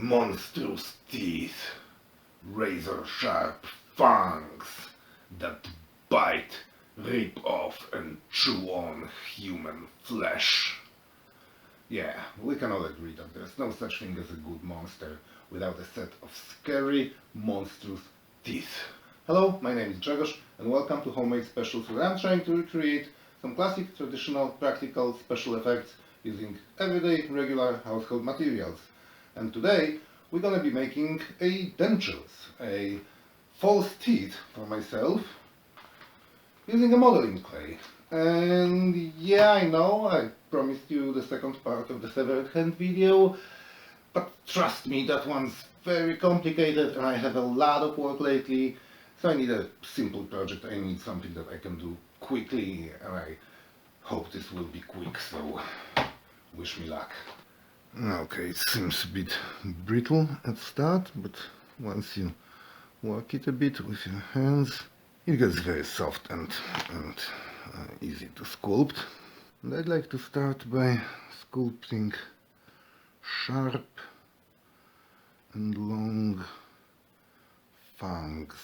monstrous teeth, razor-sharp fangs that bite, rip off and chew on human flesh. Yeah, we can all agree that there's no such thing as a good monster without a set of scary, monstrous teeth. Hello, my name is Grzegorz and welcome to Homemade Specials, where I'm trying to recreate some classic, traditional, practical special effects using everyday, regular household materials. And today we're gonna be making a dentures, a false teeth for myself, using a modeling clay. And yeah, I know I promised you the second part of the severed hand video, but trust me, that one's very complicated and I have a lot of work lately, so I need a simple project. I need something that I can do quickly, and I hope this will be quick, so wish me luck. Okay, it seems a bit brittle at start, but once you work it a bit with your hands, it gets very soft and easy to sculpt. And I'd like to start by sculpting sharp and long fangs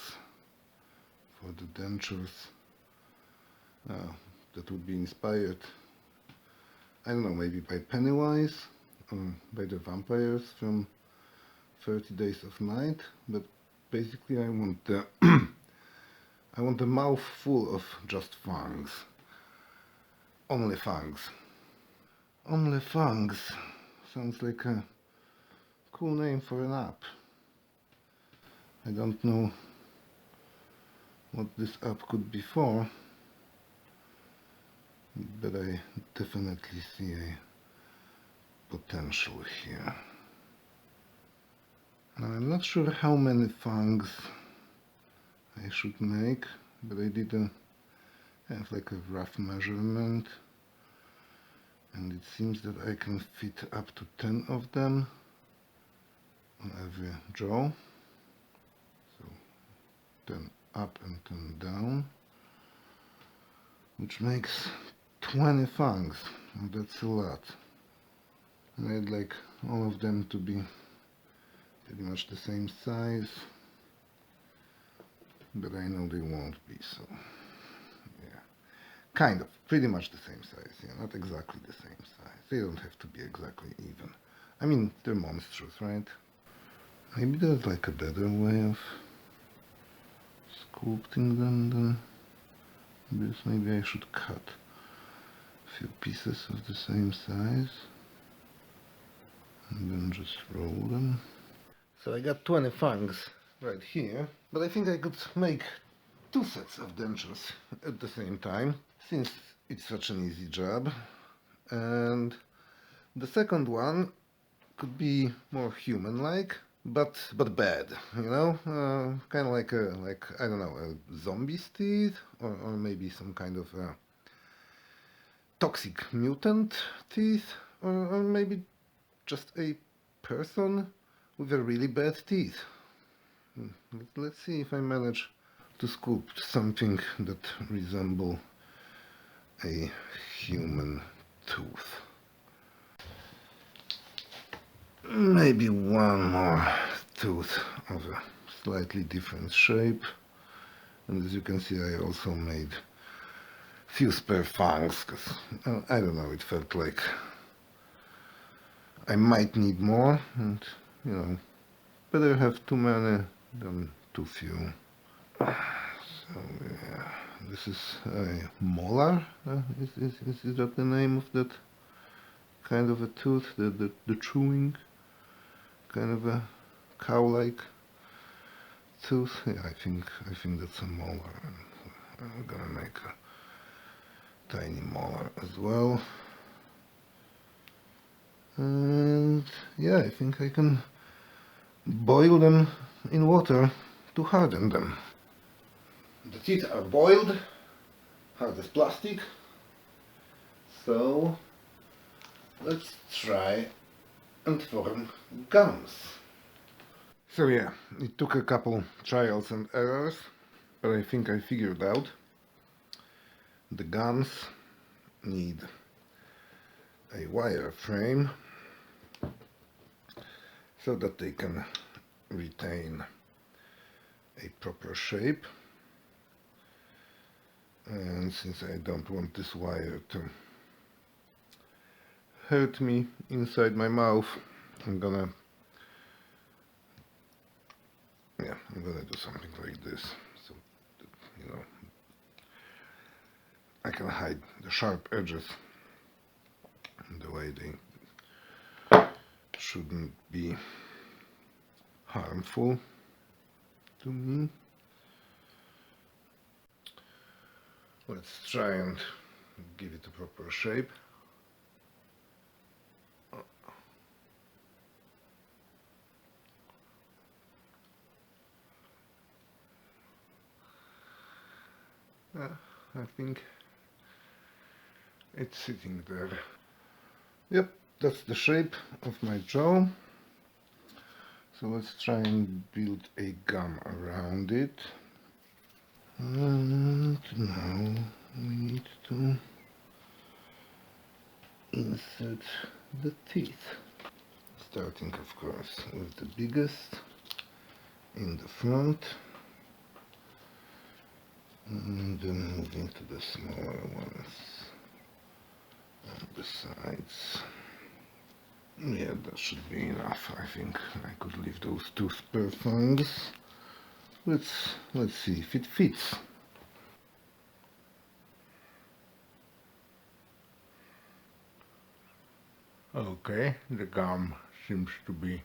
for the dentures. That would be inspired, I don't know, maybe by Pennywise or by the vampires from 30 Days of Night, but basically I want the I want a mouth full of just fangs. Only fangs. Only fangs sounds like a cool name for an app. I don't know what this app could be for, but I definitely see a potential here. Now I'm not sure how many fangs I should make, but I did have like a rough measurement, and it seems that I can fit up to 10 of them on every jaw. So 10 up and 10 down, which makes 20 fangs, and that's a lot. And I'd like all of them to be pretty much the same size, but I know they won't be, so yeah, kind of, pretty much the same size, yeah, not exactly the same size. They don't have to be exactly even. I mean, they're monstrous, right? Maybe there's like a better way of sculpting them than this. Maybe I should cut a few pieces of the same size and then just roll them. So I got 20 fangs right here, but I think I could make 2 sets of dentures at the same time, since it's such an easy job. And the second one could be more human-like, but bad, you know, kind of like I don't know, a zombie's teeth, or maybe some kind of toxic mutant teeth, or maybe just a person with a really bad teeth. Let's see if I manage to sculpt something that resembles a human tooth. Maybe one more tooth of a slightly different shape. And as you can see, I also made few spare fangs, because I don't know, it felt like I might need more, and you know, better have too many than too few. So yeah, this is a molar. Is that the name of that kind of a tooth? The chewing kind of a cow-like tooth. Yeah, I think that's a molar. I'm gonna make a tiny molar as well. And yeah, I think I can boil them in water to harden them. The teeth are boiled, hard as plastic, so let's try and form gums. So yeah, it took a couple trials and errors, but I think I figured out the gums need a wire frame. so that they can retain a proper shape. And since I don't want this wire to hurt me inside my mouth, I'm gonna do something like this, so that, you know, I can hide the sharp edges the way they shouldn't be harmful to me. Let's try and give it a proper shape. I think it's sitting there. Yep, that's the shape of my jaw. So let's try and build a gum around it. And now we need to insert the teeth. Starting, of course, with the biggest in the front, and then moving to the smaller ones on the sides. Yeah, that should be enough. I think I could leave those two spare fangs. Let's see if it fits. Okay, the gum seems to be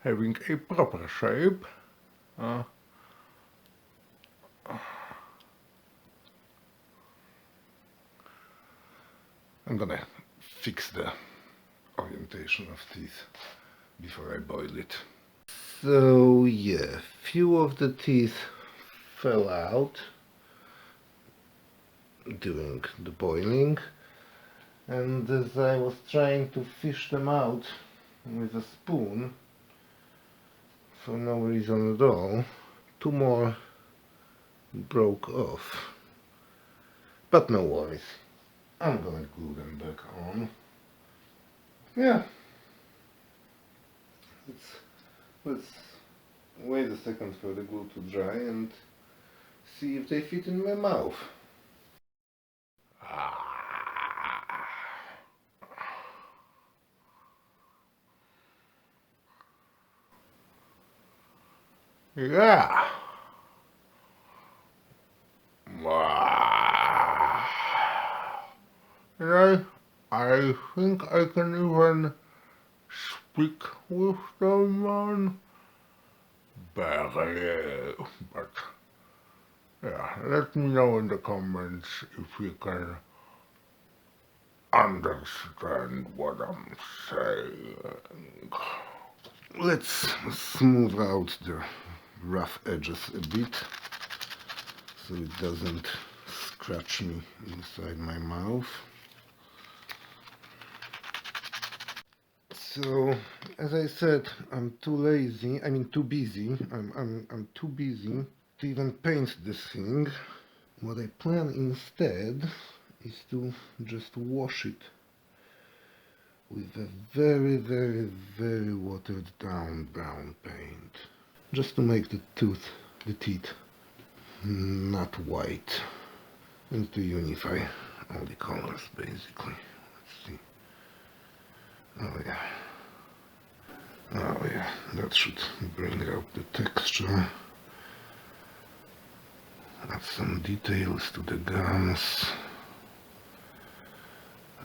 having a proper shape. I'm gonna fix the orientation of teeth before I boil it. So yeah, few of the teeth fell out during the boiling, and as I was trying to fish them out with a spoon for no reason at all, two more broke off. But no worries, I'm gonna glue them back on. Yeah, let's wait a second for the glue to dry and see if they fit in my mouth. Yeah. I think I can even speak with someone. Barely, but yeah, let me know in the comments if you can understand what I'm saying. Let's smooth out the rough edges a bit so it doesn't scratch me inside my mouth. So, as I said, I'm too lazy, too busy. I'm too busy to even paint this thing. What I plan instead is to just wash it with a very, very, very watered down brown paint. Just to make the teeth, not white. And to unify all the colors, basically. Let's see. Oh yeah. Oh yeah, that should bring out the texture. Add some details to the gums.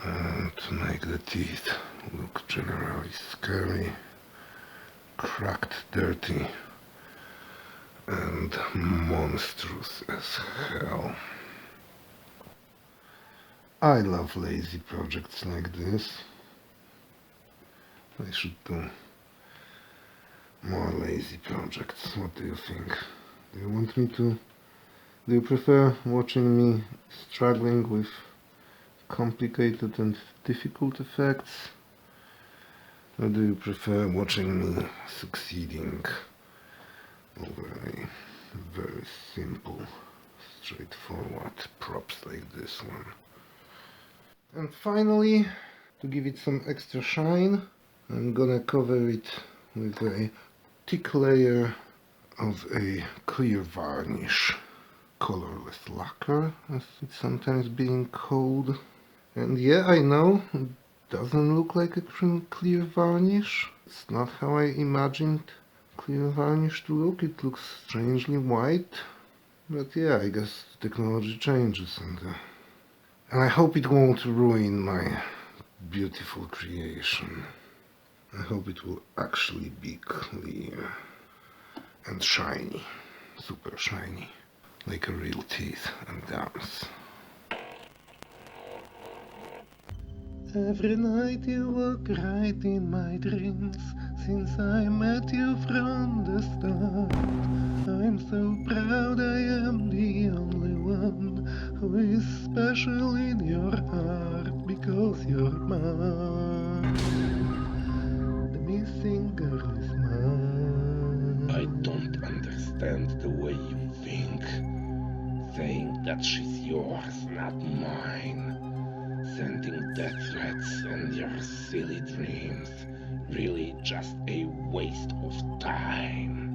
And to make the teeth look generally scary, cracked, dirty, and monstrous as hell. I love lazy projects like this. I should do more lazy projects. What do you think? Do you prefer watching me struggling with complicated and difficult effects? Or do you prefer watching me succeeding over a very simple, straightforward props like this one? And finally, to give it some extra shine, I'm gonna cover it with a thick layer of a clear varnish, colorless lacquer as it's sometimes being called. And yeah, I know, it doesn't look like a clear varnish. It's not how I imagined clear varnish to look. It looks strangely white. But yeah, I guess technology changes, and I hope it won't ruin my beautiful creation. I hope it will actually be clear and shiny, super shiny, like a real teeth and gums. Every night you walk right in my dreams, since I met you from the start. I'm so proud I am the only one who is special in your heart, because you're mine. The missing girl is mine. I don't understand the way you think, saying that she's yours, not mine. Sending death threats and your silly dreams, really just a waste of time.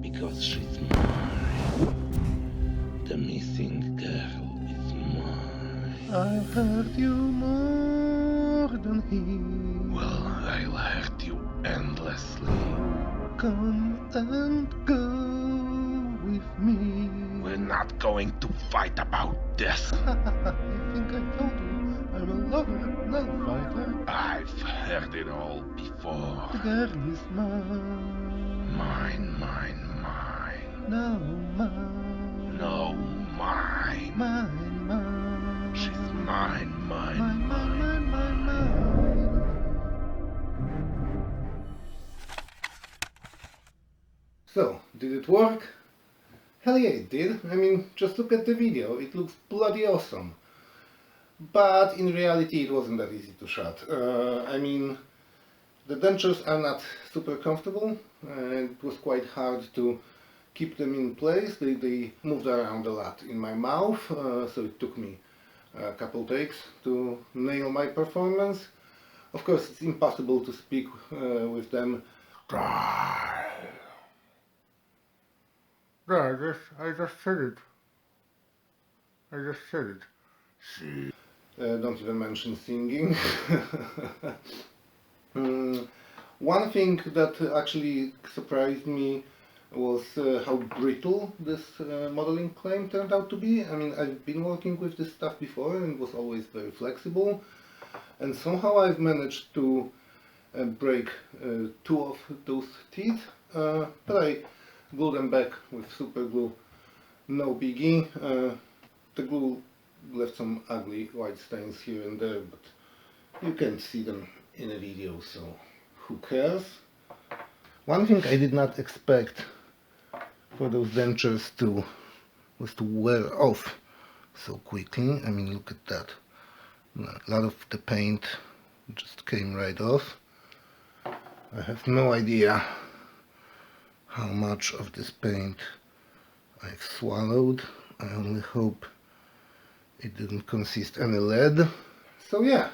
Because she's mine. The missing girl is mine. I'll hurt you more than he. Well, I'll hurt you endlessly. Come and go with me. We're not going to fight about this. I think I told you I'm a lover, not a fighter. I've heard it all before. The girl is mine. Mine, mine, mine. No, mine. No, mine. Mine, mine. She's mine, mine, Mine, mine. mine, mine, mine. So, did it work? Hell yeah, it did. I mean, just look at the video. It looks bloody awesome. But in reality, it wasn't that easy to shot. I mean, the dentures are not super comfortable. It was quite hard to keep them in place. They moved around a lot in my mouth, so it took me a couple takes to nail my performance. Of course, it's impossible to speak with them. I just said it. I just said it. See. Don't even mention singing. One thing that actually surprised me was how brittle this modeling claim turned out to be. I mean, I've been working with this stuff before and it was always very flexible. And somehow I've managed to break two of those teeth, but I glue them back with super glue, no biggie. The glue left some ugly white stains here and there, but you can see them in a video, so who cares? One thing I did not expect for those dentures was to wear off so quickly. I mean, look at that. A lot of the paint just came right off. I have no idea how much of this paint I've swallowed. I only hope it didn't consist any lead. So yeah,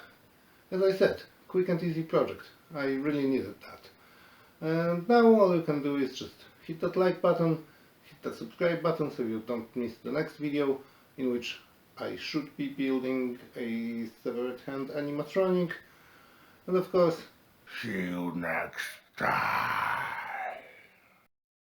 as I said, quick and easy project. I really needed that. And now all you can do is just hit that like button, hit that subscribe button so you don't miss the next video, in which I should be building a severed hand animatronic. And of course, See you next time.